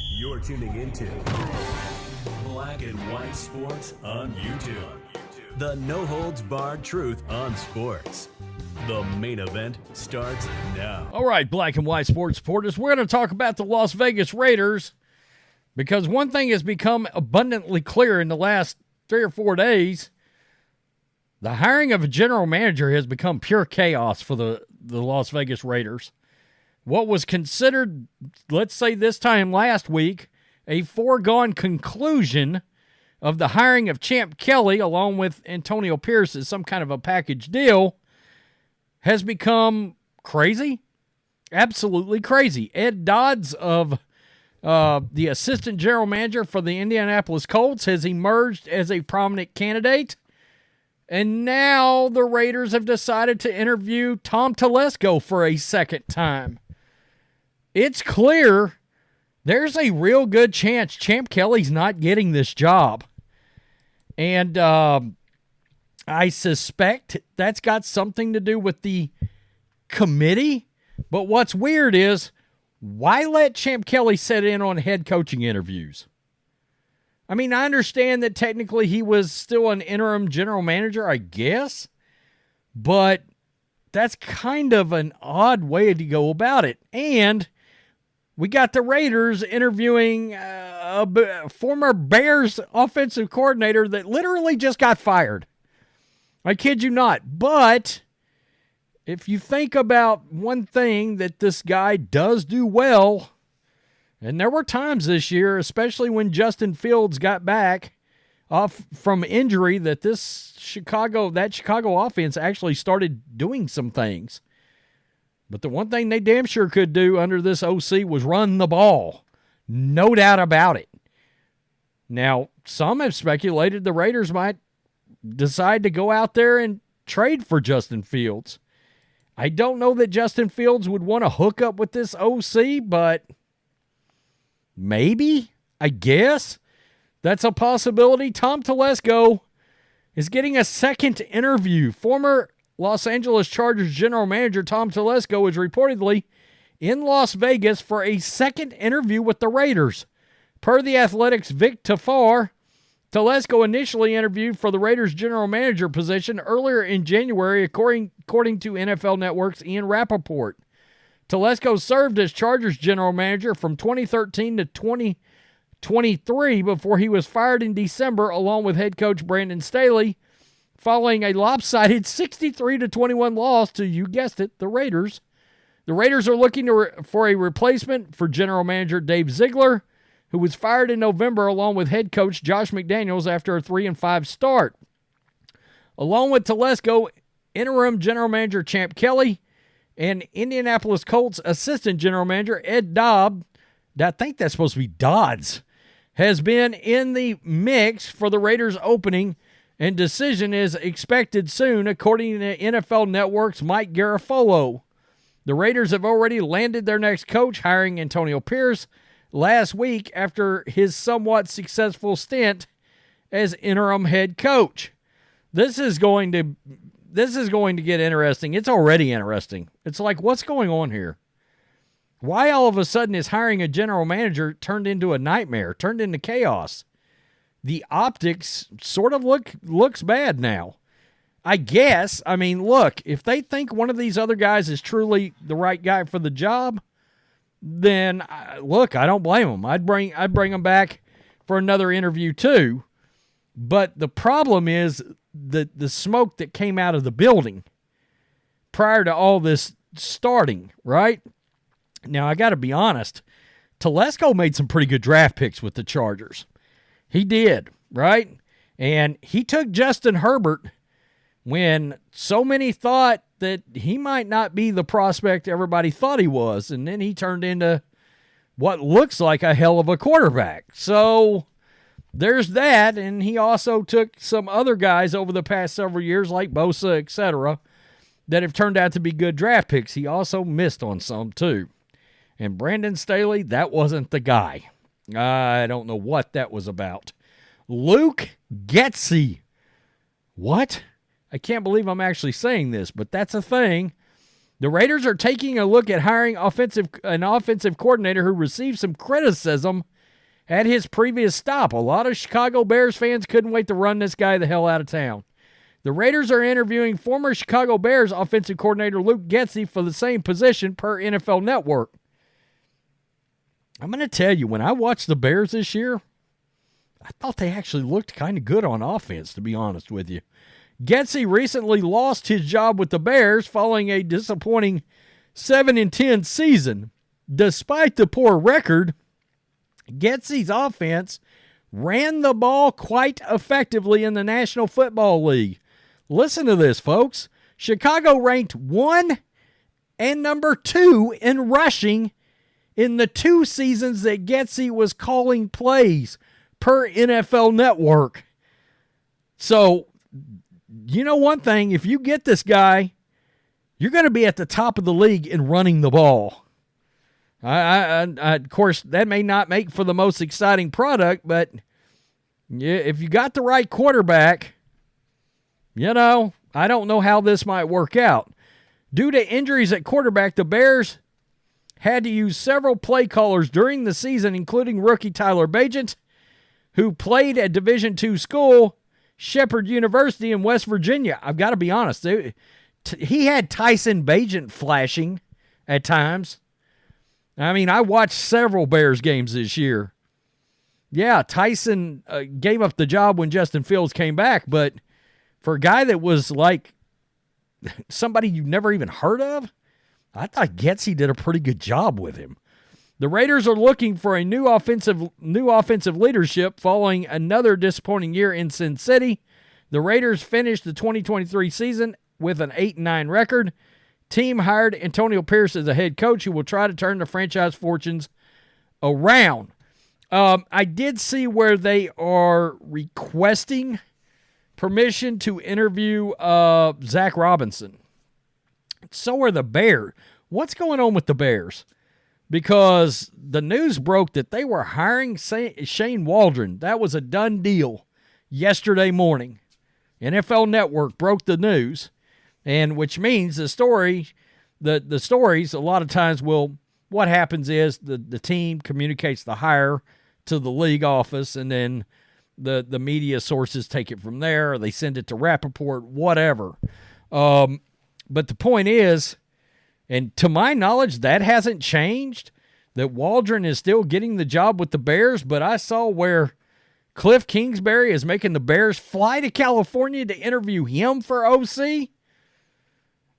You're tuning into Black and White Sports on YouTube. The no-holds-barred truth on sports. The main event starts now. All right, Black and White Sports supporters, we're going to talk about the Las Vegas Raiders because one thing has become abundantly clear in the last 3 or 4 days. The hiring of a general manager has become pure chaos for the Las Vegas Raiders. What was considered, let's say this time last week, a foregone conclusion of the hiring of Champ Kelly along with Antonio Pierce as some kind of a package deal has become crazy, absolutely crazy. Ed Dodds of the assistant general manager for the Indianapolis Colts has emerged as a prominent candidate. And now the Raiders have decided to interview Tom Telesco for a second time. It's clear there's a real good chance Champ Kelly's not getting this job. And I suspect that's got something to do with the committee. But what's weird is, why let Champ Kelly sit in on head coaching interviews? I mean, I understand that technically he was still an interim general manager, I guess. But that's kind of an odd way to go about it. And we got the Raiders interviewing a former Bears offensive coordinator that literally just got fired. I kid you not. But if you think about one thing that this guy does do well, and there were times this year, especially when Justin Fields got back off from injury, that Chicago offense actually started doing some things. But the one thing they damn sure could do under this OC was run the ball. No doubt about it. Now, some have speculated the Raiders might decide to go out there and trade for Justin Fields. I don't know that Justin Fields would want to hook up with this OC, but maybe, I guess, that's a possibility. Tom Telesco is getting a second interview. Former Los Angeles Chargers general manager Tom Telesco is reportedly in Las Vegas for a second interview with the Raiders. Per The Athletic's Vic Tafar, Telesco initially interviewed for the Raiders general manager position earlier in January, according to NFL Network's Ian Rappaport. Telesco served as Chargers general manager from 2013 to 2023 before he was fired in December along with head coach Brandon Staley following a lopsided 63-21 loss to, you guessed it, the Raiders. The Raiders are looking for a replacement for general manager Dave Ziegler, who was fired in November along with head coach Josh McDaniels after a 3-5 start. Along with Telesco, interim general manager Champ Kelly and Indianapolis Colts assistant general manager Ed Dodds, I think that's supposed to be Dodds, has been in the mix for the Raiders opening, and decision is expected soon, according to NFL Network's Mike Garafolo. The Raiders have already landed their next coach, hiring Antonio Pierce last week after his somewhat successful stint as interim head coach. This is going to get interesting. It's already interesting. It's like, what's going on here? Why all of a sudden is hiring a general manager turned into a nightmare, turned into chaos? The optics sort of looks bad now. I guess, I mean, look, if they think one of these other guys is truly the right guy for the job, then, look, I don't blame them. I'd bring them back for another interview too. But the problem is the smoke that came out of the building prior to all this starting, right? Now, I got to be honest, Telesco made some pretty good draft picks with the Chargers. He did, right? And he took Justin Herbert when so many thought that he might not be the prospect everybody thought he was, and then he turned into what looks like a hell of a quarterback. So there's that, and he also took some other guys over the past several years like Bosa, etc., that have turned out to be good draft picks. He also missed on some too. And Brandon Staley, that wasn't the guy. I don't know what that was about. Luke Getsy. What? I can't believe I'm actually saying this, but that's a thing. The Raiders are taking a look at hiring an offensive coordinator who received some criticism at his previous stop. A lot of Chicago Bears fans couldn't wait to run this guy the hell out of town. The Raiders are interviewing former Chicago Bears offensive coordinator Luke Getsy for the same position per NFL Network. I'm going to tell you, when I watched the Bears this year, I thought they actually looked kind of good on offense, to be honest with you. Getsy recently lost his job with the Bears following a disappointing 7-10 season. Despite the poor record, Getsy's offense ran the ball quite effectively in the National Football League. Listen to this, folks. Chicago ranked 1 and number 2 in rushing in the 2 seasons that Getsy was calling plays per NFL Network. So, you know one thing, if you get this guy, you're going to be at the top of the league in running the ball. Of course, that may not make for the most exciting product, but if you got the right quarterback, I don't know how this might work out. Due to injuries at quarterback, the Bears had to use several play callers during the season, including rookie Tyler Bagent, who played at Division II school, Shepherd University in West Virginia. I've got to be honest. He had Tyson Bagent flashing at times. I mean, I watched several Bears games this year. Yeah, Tyson gave up the job when Justin Fields came back, but for a guy that was like somebody you've never even heard of, I thought Getsy did a pretty good job with him. The Raiders are looking for a new offensive leadership following another disappointing year in Sin City. The Raiders finished the 2023 season with an 8-9 record. Team hired Antonio Pierce as a head coach who will try to turn the franchise fortunes around. I did see where they are requesting permission to interview Zach Robinson. So are the Bears. What's going on with the Bears? Because the news broke that they were hiring Shane Waldron. That was a done deal yesterday morning. NFL Network broke the news, and which means the stories a lot of times what happens is the team communicates the hire to the league office, and then the media sources take it from there, or they send it to Rappaport, whatever. But the point is, and to my knowledge, that hasn't changed, that Waldron is still getting the job with the Bears, but I saw where Kliff Kingsbury is making the Bears fly to California to interview him for OC.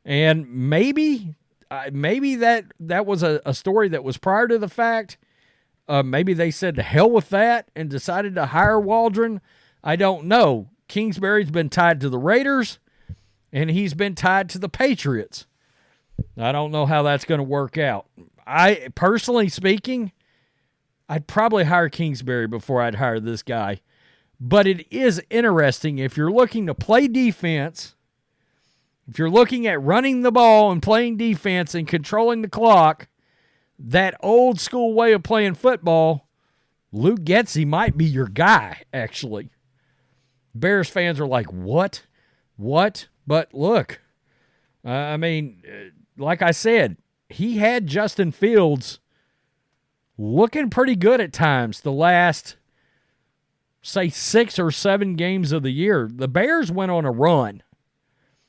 And maybe that was a story that was prior to the fact. Maybe they said to hell with that and decided to hire Waldron. I don't know. Kingsbury's been tied to the Raiders, and he's been tied to the Patriots. I don't know how that's going to work out. I, personally speaking, I'd probably hire Kingsbury before I'd hire this guy. But it is interesting if you're looking to play defense, if you're looking at running the ball and playing defense and controlling the clock, that old school way of playing football, Luke Getsy might be your guy, actually. Bears fans are like, what? What? But look, like I said, he had Justin Fields looking pretty good at times the last, say, 6 or 7 games of the year. The Bears went on a run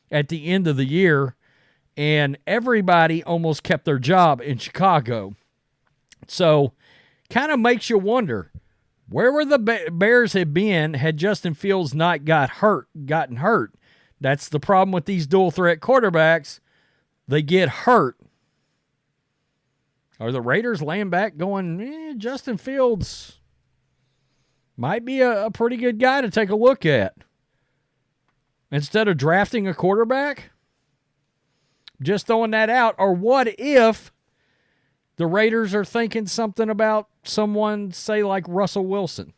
at the end of the year, and everybody almost kept their job in Chicago. So, kind of makes you wonder, where would the Bears have been had Justin Fields not gotten hurt? That's the problem with these dual-threat quarterbacks. They get hurt. Are the Raiders laying back going, Justin Fields might be a pretty good guy to take a look at? Instead of drafting a quarterback? Just throwing that out. Or what if the Raiders are thinking something about someone, say, like Russell Wilson?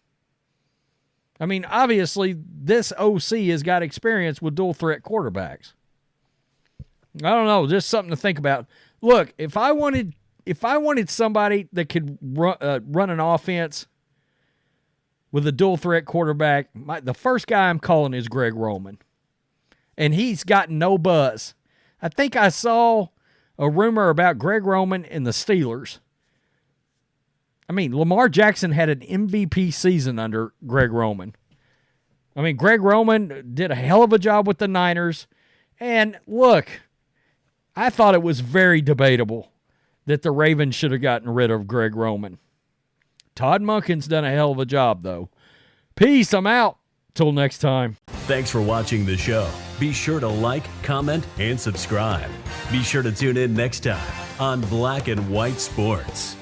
I mean, obviously, this OC has got experience with dual-threat quarterbacks. I don't know, just something to think about. Look, if I wanted somebody that could run an offense with a dual-threat quarterback, the first guy I'm calling is Greg Roman. And he's got no buzz. I think I saw a rumor about Greg Roman and the Steelers. I mean, Lamar Jackson had an MVP season under Greg Roman. I mean, Greg Roman did a hell of a job with the Niners. And look, I thought it was very debatable that the Ravens should have gotten rid of Greg Roman. Todd Monken's done a hell of a job, though. Peace. I'm out. Till next time. Thanks for watching the show. Be sure to like, comment, and subscribe. Be sure to tune in next time on Black and White Sports.